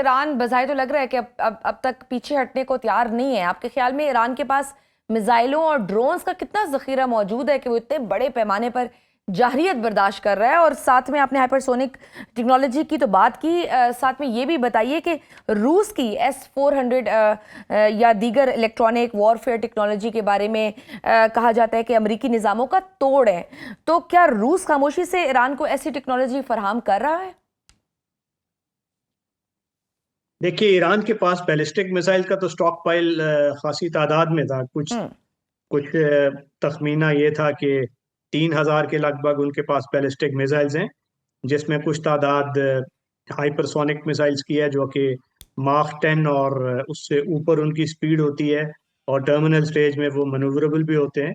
Iran बज़ाहिर तो लग रहा है कि अब तक पीछे हटने को तैयार नहीं है। आपके ख्याल में ईरान के पास मिसाइलों और ड्रोन्स का कितना जखीरा मौजूद है कि वो इतने बड़े पैमाने पर जारहियत बर्दाश्त कर रहा है? और साथ में आपने हाइपरसोनिक टेक्नोलॉजी की तो बात की, साथ में ये भी बताइए कि रूस की S-400 या दीगर इलेक्ट्रॉनिक वॉरफेयर टेक्नोलॉजी के बारे में कहा जाता है कि अमरीकी निज़ामों का तोड़ है। तो क्या रूस खामोशी से ईरान को ऐसी टेक्नोलॉजी फराहम कर रहा है? देखिए, ईरान के पास बैलिस्टिक मिसाइल का तो स्टॉक पाइल खासी तादाद में था। कुछ हम्म। कुछ तखमीना ये था कि 3,000 के लगभग उनके पास बैलिस्टिक मिसाइल्स हैं, जिसमें कुछ तादाद हाइपरसोनिक मिसाइल्स की है जो कि माख 10 और उससे ऊपर उनकी स्पीड होती है, और टर्मिनल स्टेज में वो मनूवरेबल भी होते हैं।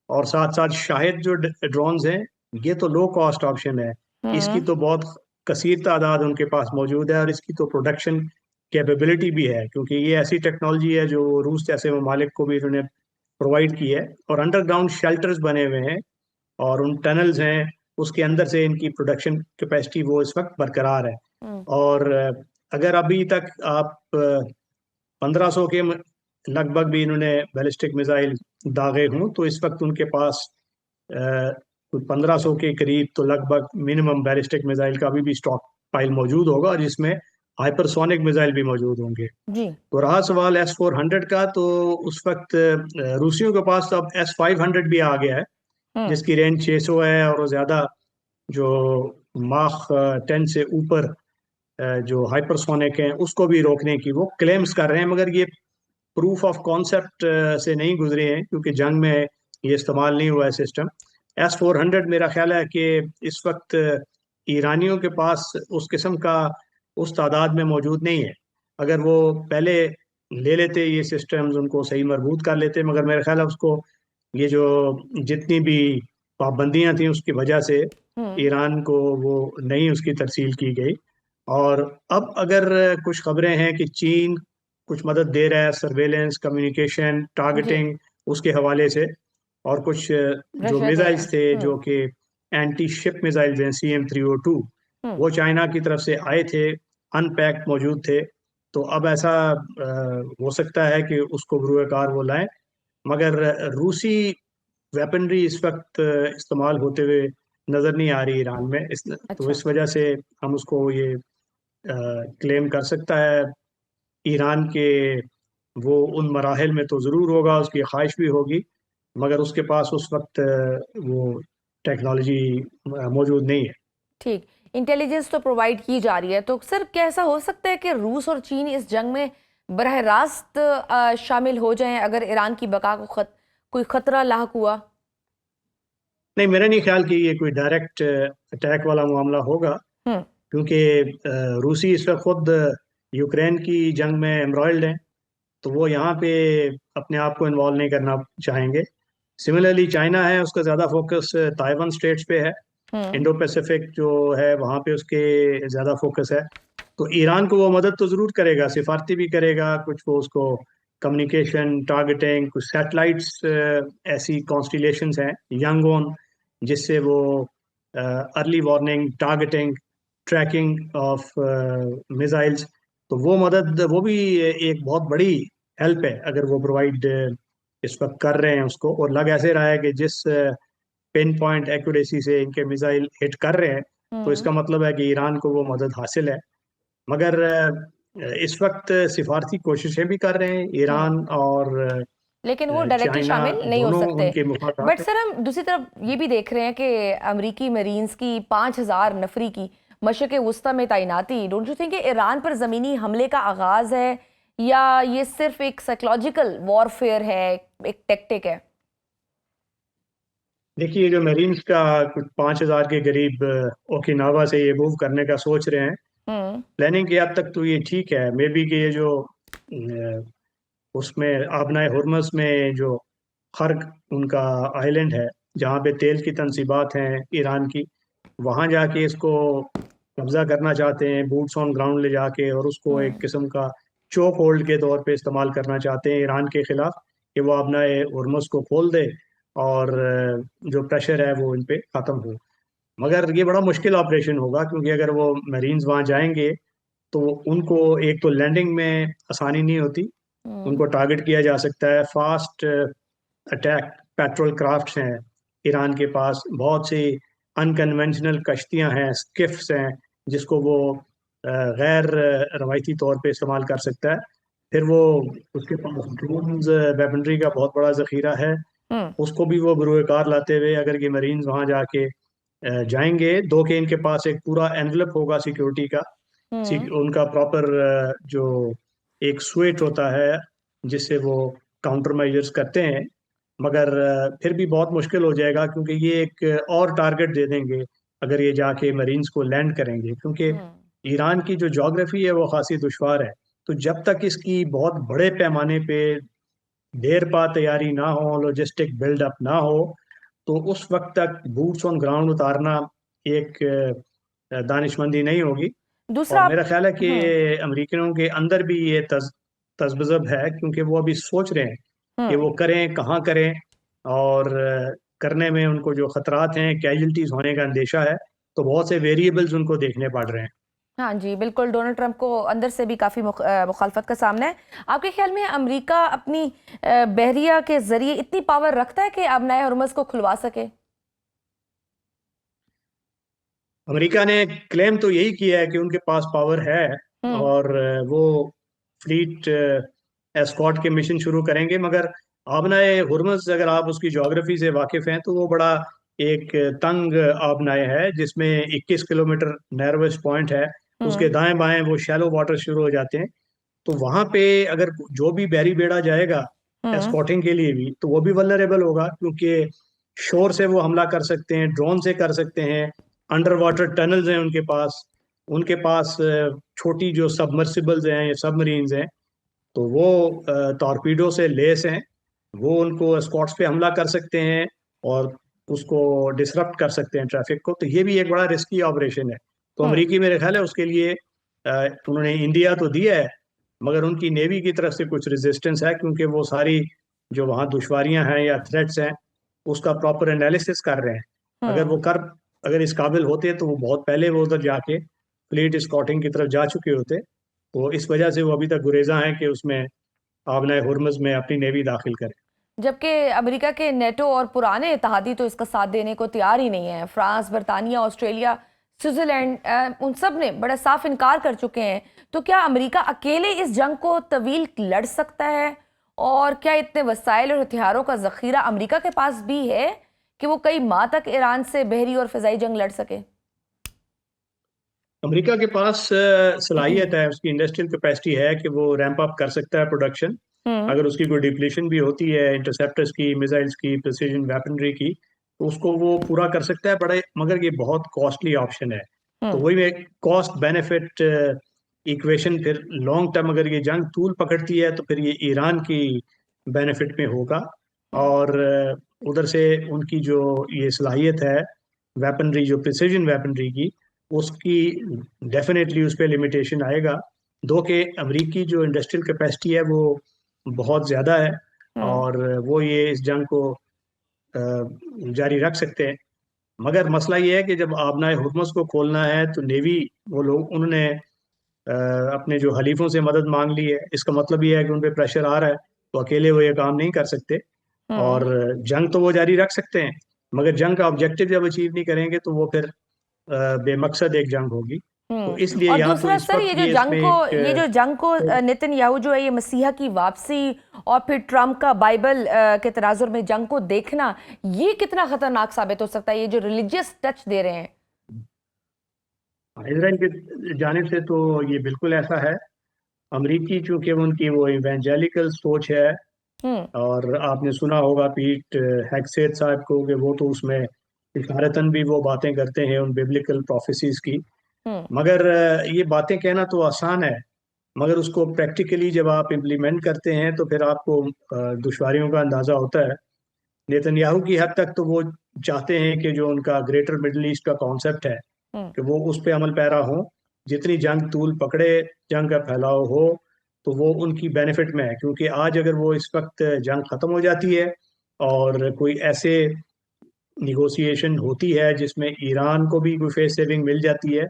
और साथ साथ शाहिद जो ड्रोन्स हैं, ये तो लो कॉस्ट ऑप्शन है। इसकी हम्म। तो बहुत कसीर तादाद उनके पास मौजूद है, और इसकी तो प्रोडक्शन कैपेबिलिटी भी है, क्योंकि ये ऐसी टेक्नोलॉजी है जो रूस जैसे ममालिक को भी इन्होंने प्रोवाइड की है। और अंडरग्राउंड शेल्टर्स बने हुए हैं और उन टनल्स हैं, उसके अंदर से इनकी प्रोडक्शन कैपेसिटी वो इस वक्त बरकरार है। हम्म। और अगर अभी तक आप 1500 के लगभग भी इन्होंने बैलिस्टिक मिसाइल दागे हों, तो इस वक्त उनके पास 1500 के करीब तो लगभग मिनिमम बैलिस्टिक मिसाइल का अभी भी स्टॉक पाइल मौजूद होगा, और जिसमें हाइपरसोनिक मिसाइल भी मौजूद होंगे। जी। तो रहा सवाल S-400 का, तो उस वक्त रूसियों के पास तो अब S-500 भी आ गया है, हम्म। जिसकी रेंज 600 है, और वो ज़्यादा जो माख 10 से ऊपर जो हाइपरसोनिक हैं उसको भी रोकने की वो क्लेम्स कर रहे हैं। मगर ये प्रूफ ऑफ कॉन्सेप्ट से नहीं गुजरे हैं, क्योंकि जंग में ये इस्तेमाल नहीं हुआ है सिस्टम। S-400 मेरा ख्याल है कि इस वक्त ईरानियों के पास उस किस्म का उस तादाद में मौजूद नहीं है। अगर वो पहले ले लेते ये सिस्टम्स, उनको सही मरबूत कर लेते, मगर मेरा ख्याल है उसको ये जो जितनी भी पाबंदियां थी उसकी वजह से हम्म। ईरान को वो नहीं उसकी तरसील की गई। और अब अगर कुछ खबरें हैं कि चीन कुछ मदद दे रहा है, सर्वेलेंस, कम्युनिकेशन, जी। टारगेटिंग उसके हवाले से। और कुछ जो रशिया दे रहे मिसाइल्स हैं। थे हम्म। जो कि एंटी शिप मिसाइल्स हैं, CM-302, हम्म। वो चाइना की तरफ से आए थे, अनपैक्ड मौजूद थे। तो अब ऐसा हो सकता है कि उसको बरूए कार वो लाएं। मगर रूसी वेपनरी इस वक्त इस्तेमाल होते हुए नजर नहीं आ रही ईरान में। तो अच्छा। इस वजह से हम उसको ये क्लेम कर सकता है ईरान के वो उन मराहल में तो ज़रूर होगा, उसकी ख्वाहिश भी होगी, मगर उसके पास उस वक्त वो टेक्नोलॉजी मौजूद नहीं है। ठीक। इंटेलिजेंस तो प्रोवाइड की जा रही है, तो सर क्या ऐसा हो सकता है कि रूस और चीन इस जंग में बरह रास्त शामिल हो जाएं अगर ईरान की बका को कोई खतरा लाहक हुआ? नहीं, मेरा नहीं ख्याल कि ये कोई डायरेक्ट अटैक वाला मामला होगा, हम्म। क्योंकि रूसी इस वक्त खुद यूक्रेन की जंग में एम्ब्रॉयल्ड हैं, तो वो यहाँ पे अपने आप को इन्वॉल्व नहीं करना चाहेंगे। सिमिलरली चाइना है, उसका ज़्यादा फोकस ताइवान स्टेट्स पे है। हम्म। इंडो पैसिफिक जो है वहाँ पे उसके ज़्यादा फोकस है। तो ईरान को वो मदद तो ज़रूर करेगा, सिफारती भी करेगा, कुछ वो उसको कम्युनिकेशन, टारगेटिंग, कुछ सैटेलाइट्स ऐसी कॉन्स्टिलेशंस हैं यंगोन, जिससे वो early warning, targeting, tracking of missiles, तो वो मदद वो भी एक बहुत बड़ी हेल्प है अगर वो प्रोवाइड इस वक्त कर रहे हैं उसको। और लग ऐसे रहा है कि जिस पिन पॉइंट एक्यूरेसी से इनके मिसाइल हिट कर रहे हैं, तो हम्म। इसका मतलब है कि ईरान को वो मदद हासिल है। मगर इस वक्त सिफारती कोशिशें भी कर रहे हैं हम्म। ईरान और लेकिन वो डायरेक्टली चाइना, शामिल नहीं हो दोनों सकते। उनके बट मुफादात हैं। सर हम दूसरी तरफ ये भी देख रहे हैं कि अमरीकी मरीन्स की 5,000 नफरी की मशरक़ वस्ता में तैनाती, डोंट यू थिंक ईरान पर ज़मीनी हमले का आगाज़ है, या ये सिर्फ एक साइकोलॉजिकल वॉरफेयर है, एक टेक्टिक है? देखिए, जो मरीन्स का कुछ 5,000 के करीब ओकिनावा से ये मूव करने का सोच रहे हैं, हम्म। प्लानिंग की हद तक तो ये ठीक है। मे बी कि ये जो उसमें आबनाए हुर्मस में जो खर्ग उनका आइलैंड है, जहाँ पे तेल की तनसीबात हैं ईरान की, वहाँ जाके इसको कब्जा करना चाहते हैं, बूट्स ऑन ग्राउंड ले जाके, और उसको एक हम्म। किस्म का चोक होल्ड के तौर पे इस्तेमाल करना चाहते हैं ईरान के खिलाफ, कि वो अपनाए हुर्मस को खोल दे और जो प्रेशर है वो इन पे ख़त्म हो। मगर ये बड़ा मुश्किल ऑपरेशन होगा, क्योंकि अगर वो मरीन्स वहाँ जाएंगे तो उनको एक तो लैंडिंग में आसानी नहीं होती, हम्म। उनको टारगेट किया जा सकता है। फास्ट अटैक पेट्रोल क्राफ्ट्स हैं ईरान के पास, बहुत सी अनकन्वेंशनल कश्तियां हैं, स्किफ्स हैं, जिसको वो गैर रवायती तौर पे इस्तेमाल कर सकता है। फिर वो उसके पास ड्रोन्स वेपनरी का बहुत बड़ा जखीरा है, हम्म। उसको भी वो बरूए कार लाते हुए अगर ये मरीन्स वहां जाके जाएंगे। दो के इनके पास एक पूरा एनवलप होगा सिक्योरिटी का, हम्म। उनका प्रॉपर जो एक स्वेट होता है जिससे वो काउंटर मेजर्स करते हैं। मगर फिर भी बहुत मुश्किल हो जाएगा, क्योंकि ये एक और टारगेट दे देंगे अगर ये जाके मरीन्स को लैंड करेंगे, क्योंकि हम्म। ईरान की जो जोग्राफी है वो खासी दुश्वार है। तो जब तक इसकी बहुत बड़े पैमाने पे देर पा तैयारी ना हो, लॉजिस्टिक बिल्डअप ना हो, तो उस वक्त तक बूट्स ऑन ग्राउंड उतारना एक दानिशमंदी नहीं होगी। और दूसरा आप। मेरा ख्याल है कि हम्म। अमेरिकनों के अंदर भी ये तजब्ज़ब है, क्योंकि वो अभी सोच रहे हैं कि हम्म। वो करें कहाँ करें, और करने में उनको जो खतरात हैं, कैजुअल्टीज होने का अंदेशा है। तो बहुत से वेरिएबल्स उनको देखने पड़ रहे हैं। हाँ जी, बिल्कुल। डोनाल्ड ट्रंप को अंदर से भी काफ़ी मुखालफत का सामना है। आपके ख्याल में अमेरिका अपनी बहरिया के जरिए इतनी पावर रखता है कि अब नए हरमुज़ को खुलवा सके? अमेरिका ने क्लेम तो यही किया है कि उनके पास पावर है, हम्म। और वो फ्लीट एस्कॉर्ट के मिशन शुरू करेंगे। मगर आबनाए हुर्मुज़, अगर आप उसकी ज्योग्राफी से वाकिफ हैं, तो वो बड़ा एक तंग आबनाए है, जिसमें 21 किलोमीटर नैरोएस्ट पॉइंट है। उसके हम्म। दाएं बाएं वो शैलो वाटर शुरू हो जाते हैं। तो वहां पे अगर जो भी बहरी बेड़ा जाएगा हम्म। एस्कॉर्टिंग के लिए भी, तो वो भी वल्नरेबल होगा, क्योंकि शोर से वो हमला कर सकते हैं, ड्रोन से कर सकते हैं, अंडर वाटर टनल्स हैं उनके पास छोटी जो सबमर्सिबल्स हैं या सबमरीन्स हैं, तो वो टॉर्पीडो से लेस हैं। वो उनको स्कॉट्स पे हमला कर सकते हैं और उसको डिसरप्ट कर सकते हैं ट्रैफिक को। तो ये भी एक बड़ा रिस्की ऑपरेशन है। तो हम्म। अमेरिकी मेरे ख्याल है उसके लिए उन्होंने इंडिया तो दिया है, मगर उनकी नेवी की तरफ से कुछ रेजिस्टेंस है, क्योंकि वो सारी जो वहाँ दुश्वारियां हैं या थ्रेट्स हैं उसका प्रॉपर एनालिसिस कर रहे हैं। अगर हम्म। वो कर अगर इस काबिल होते तो वो बहुत पहले वो उधर जाके फ्लीट स्कॉटिंग की तरफ जा चुके होते। तो इस वजह से वो अभी तक गुरेजा हैं कि उसमें आबनाए हुर्मुज़ में अपनी नेवी दाखिल करें। जबकि अमेरिका के नेटो और पुराने इत्तेहादी तो इसका साथ देने को तैयार ही नहीं है। फ्रांस, बरतानिया, ऑस्ट्रेलिया, स्विट्जरलैंड, उन सब ने बड़ा साफ इनकार कर चुके हैं। तो क्या अमेरिका अकेले इस जंग को तवील लड़ सकता है? और क्या इतने वसाइल और हथियारों का जखीरा अमेरिका के पास भी है कि वो कई माह तक ईरान से बहरी और फिजाई जंग लड़ सके? अमेरिका के पास सलाहियत है, उसकी इंडस्ट्रियल कैपेसिटी है कि वो रैंप अप कर सकता है प्रोडक्शन। हम्म। अगर उसकी कोई डिप्लीशन भी होती है इंटरसेप्टर्स की, मिसाइल्स की, प्रिसीजन वेपनरी की, तो उसको वो पूरा कर सकता है। बड़े मगर ये बहुत कॉस्टली ऑप्शन है। तो हम्म। वही में कॉस्ट बेनिफिट इक्वेशन, फिर लॉन्ग टर्म अगर ये जंग तूल पकड़ती है तो फिर ये ईरान की बेनिफिट में होगा। हम्म। और उधर से उनकी जो ये सलाहियत है वेपनरी, जो प्रिसीजन वेपनरी की, उसकी डेफिनेटली उस पर लिमिटेशन आएगा। दो के अमरीकी जो इंडस्ट्रियल कैपेसिटी है वो बहुत ज़्यादा है, हम्म। और वो ये इस जंग को जारी रख सकते हैं। मगर मसला ये है कि जब आबनाए हुर्मुज़ को खोलना है तो नेवी, वो लोग उन्होंने अपने जो हलीफों से मदद मांग ली है। इसका मतलब ये है कि उन पे प्रेशर आ रहा है, तो अकेले वो ये काम नहीं कर सकते। और हम्म। जंग तो वो जारी रख सकते हैं, मगर जंग का ऑब्जेक्टिव जब अचीव नहीं करेंगे तो वो फिर बेमकसद एक जंग होगी। तो इसलिए और यहाँ तो दूसरा इस सर, वक्त ये इसमें ये जो जंग को नेतन्याहू जो है ये मसीहा की वापसी और फिर ट्रम्प का बाइबल के तनाजुर में जंग को देखना, ये कितना खतरनाक साबित हो सकता है, ये जो रिलीजियस टच दे रहे हैं? इसराइल की जानिब से तो ये बिल्कुल ऐसा है। अमरीकी चूंकि उनकी वो इवेंजेलिकल सोच है, हम्म। और आपने सुना होगा पीट हेगसेथ साहब को कि वो तो उसमें इशारतन भी वो बातें करते हैं उन बिब्लिकल प्रोफेसीज की। हम्म। मगर ये बातें कहना तो आसान है, मगर उसको प्रैक्टिकली जब आप इम्प्लीमेंट करते हैं तो फिर आपको दुश्वारियों का अंदाजा होता है। नेतन्याहू की हद तक तो वो चाहते हैं कि जो उनका ग्रेटर मिडल ईस्ट का कॉन्सेप्ट है हम्म। कि वो उस पर अमल पैरा हो। जितनी जंग तूल पकड़े, जंग का फैलाव हो, तो वो उनकी बेनिफिट में है। क्योंकि आज अगर वो इस वक्त जंग खत्म हो जाती है और कोई ऐसे निगोशिएशन होती है जिसमें ईरान को भी कोई फेस सेविंग मिल जाती है,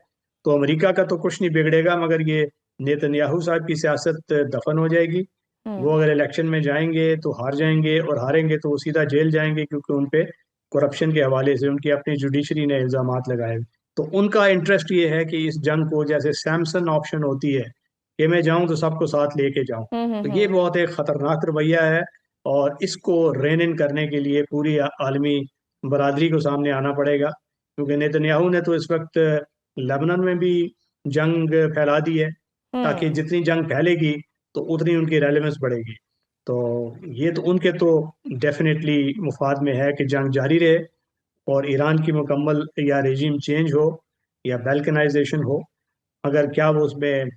तो अमेरिका का तो कुछ नहीं बिगड़ेगा, मगर ये नेतन्याहू साहब की सियासत दफन हो जाएगी। वो अगर इलेक्शन में जाएंगे तो हार जाएंगे, और हारेंगे तो वो सीधा जेल जाएंगे, क्योंकि उन पे करप्शन के हवाले से उनकी अपनी जुडिशरी ने इल्जामात लगाए। तो उनका इंटरेस्ट ये है कि इस जंग को, जैसे सैमसन ऑप्शन होती है कि मैं जाऊं तो सबको साथ लेके जाऊं, तो ये बहुत एक खतरनाक रवैया है। और इसको रेन इन करने के लिए पूरी आलमी बरादरी को सामने आना पड़ेगा, क्योंकि नेतन्याहू ने तो इस वक्त लेबनान में भी जंग फैला दी है, ताकि जितनी जंग फैलेगी तो उतनी उनकी रेलेवेंस बढ़ेगी। तो ये तो उनके तो डेफिनेटली मुफाद में है कि जंग जारी रहे, और ईरान की मुकम्मल या रेजिम चेंज हो या बैल्कनाइजेशन हो। अगर क्या वो उसमें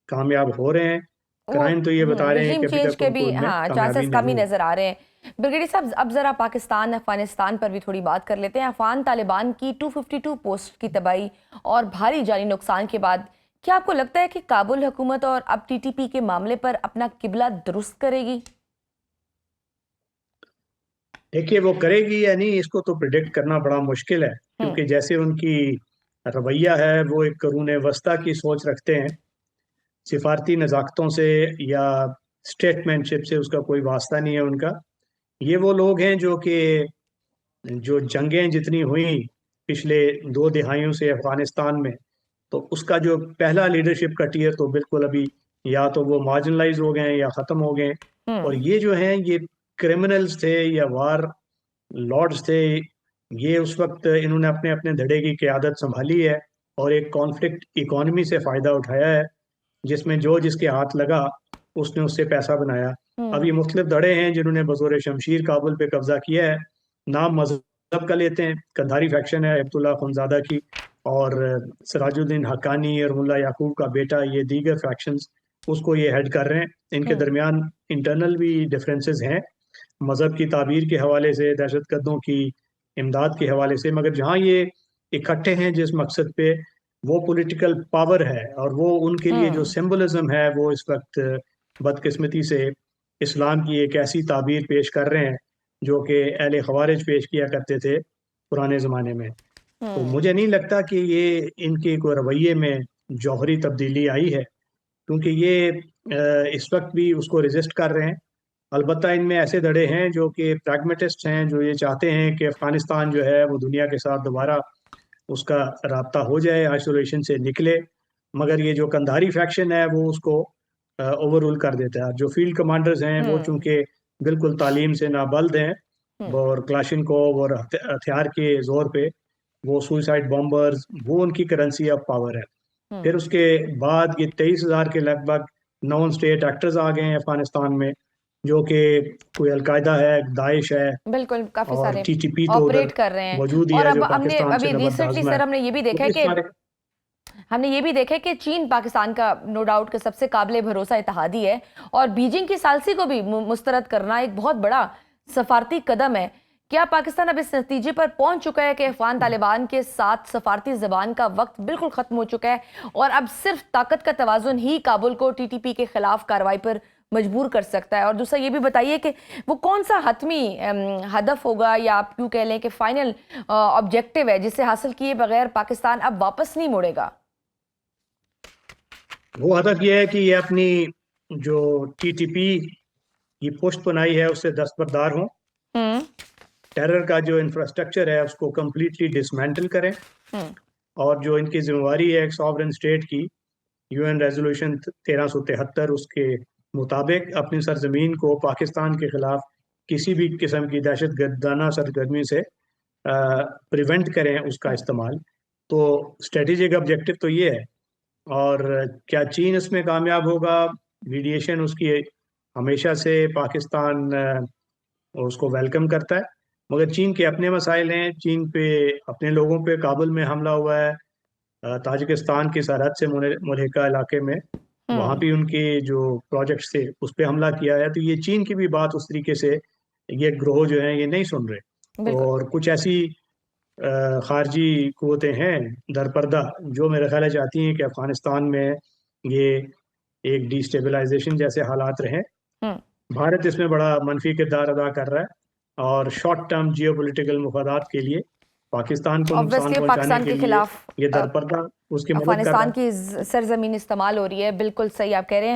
कामयाब हो रहे हैं? वो क्राइम तो ये बता रहे हैं रिजीम कि अभी चेंज तक के उनको भी उनमें हाँ कामयाबी चांसेस कम ही नहीं। नजर आ रहे हैं। ब्रिगेडियर साहब, अब जरा पाकिस्तान अफगानिस्तान पर भी थोड़ी बात कर लेते हैं। अफगान तालिबान की 252 पोस्ट की तबाही और भारी जानी नुकसान के बाद क्या आपको लगता है कि काबुल हुकूमत और अब टीटीपी के मामले पर अपना किबला दुरुस्त करेगी? देखिए, वो करेगी या नहीं, इसको तो प्रिडिक्ट करना बड़ा मुश्किल है, क्योंकि जैसे उनकी रवैया है, वो एक करून वस्ता की सोच रखते हैं। सिफारती नज़ाकतों से या स्टेटमैनशिप से उसका कोई वास्ता नहीं है उनका। ये वो लोग हैं जो जंगें जितनी हुई पिछले 2 दिहाइयों से अफगानिस्तान में, तो उसका जो पहला लीडरशिप का टीयर तो बिल्कुल अभी या तो वो मार्जिनलाइज हो गए हैं या ख़त्म हो गए हैं। और ये जो हैं, ये क्रिमिनल्स थे या वार लॉर्ड्स थे। ये उस वक्त इन्होंने अपने अपने धड़े की क़यादत संभाली है, और एक कॉन्फ्लिक्ट इकोनॉमी से फ़ायदा उठाया है, जिसमें जो जिसके हाथ लगा उसने उससे पैसा बनाया। अब ये मुख्तलिफ धड़े हैं जिन्होंने बज़ोर शमशीर काबुल पे कब्जा किया है। नाम मजहब का लेते हैं, कंधारी फैक्शन है अब्दुल्ला खुनजादा की, और सिराजुद्दीन हक्कानी और मुल्ला याकूब का बेटा, ये दीगर फैक्शंस उसको ये हेड कर रहे हैं। इनके दरमियान इंटरनल भी डिफरेंसेस हैं, मज़हब की ताबीर के हवाले से, दहशत गर्दों की इमदाद के हवाले से। मगर जहाँ ये इकट्ठे हैं जिस मकसद पे, वो पॉलिटिकल पावर है, और वो उनके लिए जो सिंबलिज्म है, वो इस वक्त बदकिस्मती से इस्लाम की एक ऐसी ताबीर पेश कर रहे हैं जो कि अहले खवारिज पेश किया करते थे पुराने ज़माने में। तो मुझे नहीं लगता कि ये इनके कोई रवैये में जौहरी तब्दीली आई है, क्योंकि ये इस वक्त भी उसको रेजिस्ट कर रहे हैं। अलबत्ता इनमें ऐसे धड़े हैं जो कि प्रैग्मेटिस्ट हैं, जो ये चाहते हैं कि अफ़गानिस्तान जो है वो दुनिया के साथ दोबारा उसका राब्ता हो जाए, आइसोलेशन से निकले। मगर ये जो कंधारी फैक्शन है वो उसको ओवर रूल कर देता है। जो फील्ड कमांडर्स हैं वो चूंकि बिल्कुल तालीम से नाबल्द हैं, और क्लाशिनकोव और हथियार के जोर पे वो सुइसाइड बॉम्बर्स, वो उनकी करेंसी ऑफ पावर है। फिर उसके बाद ये 23,000 के लगभग नॉन स्टेट एक्टर्स आ गए हैं अफगानिस्तान में, जो कि कोई अलकायदा है, दाइश है, बिल्कुल, काफी और सारे टीटीपी तो उधर ऑपरेट कर रहे हैं। मौजूद ही और है, अब जो हमने पाकिस्तान से अभी रिसेंटली जबरदस्त है। सर हमने ये भी देखा तो है इस कि सारे चीन पाकिस्तान का नो डाउट के सबसे काबिले भरोसा इत्तेहादी है, और बीजिंग की सालसी को भी मुस्तरद करना एक बहुत बड़ा सफारती कदम है। क्या पाकिस्तान अब इस नतीजे पर पहुंच चुका है कि अफगान तालिबान के साथ सफारती जबान का वक्त बिल्कुल खत्म हो चुका है, और अब सिर्फ ताकत का तवाजुन ही काबुल को टीटीपी के खिलाफ कार्रवाई पर मजबूर कर सकता है? और दूसरा ये भी बताइए कि वो कौन सा हतमी हदफ होगा, या आप यूँ कह लें कि फाइनल ऑब्जेक्टिव है, जिसे हासिल किए बगैर पाकिस्तान अब वापस नहीं मुड़ेगा? वो हदफ ये है कि ये अपनी जो टीटीपी की पोस्ट बनाई है उससे दस्तबरदार हों, टेरर का जो इंफ्रास्ट्रक्चर है उसको कम्प्लीटली डिसमेंटल करें, और जो इनकी जिम्मेवारी है एक सॉवरेन स्टेट की, यूएन रेजोल्यूशन 1373 उसके मुताबिक अपनी सरजमीन को पाकिस्तान के खिलाफ किसी भी किस्म की दहशत गर्दाना सरगर्मी से प्रिवेंट करें उसका इस्तेमाल। तो स्ट्रेटेजिक ऑब्जेक्टिव तो ये है। और क्या चीन इसमें कामयाब होगा? मीडिएशन उसकी हमेशा से पाकिस्तान उसको वेलकम करता है, मगर चीन के अपने मसाइल हैं। चीन पे अपने लोगों पे काबुल में हमला हुआ है, ताजिकिस्तान की सरहद से मुल्हिका इलाके में, वहाँ भी उनके जो प्रोजेक्ट्स थे उस पर हमला किया है। तो ये चीन की भी बात उस तरीके से ये ग्रोह जो हैं ये नहीं सुन रहे। बिल्कुल। और कुछ ऐसी खारजी कुव्वतें हैं दरपर्दा, जो मेरे ख्याल है चाहती हैं कि अफगानिस्तान में ये एक डिस्टेबलाइजेशन जैसे हालात रहें। भारत इसमें बड़ा मनफी किरदार अदा कर रहा है, और शॉर्ट टर्म जियोपॉलिटिकल मुफादात के लिए पाकिस्तान को नुकसान ऑब्वियसली पहुंचाने पाकिस्तान के के लिए खिलाफ ये दरपर्दा उसकी मदद कर रहा अफगानिस्तान है। की सरजमीन इस्तेमाल हो रही है, बिल्कुल सही आप कह रहे हैं।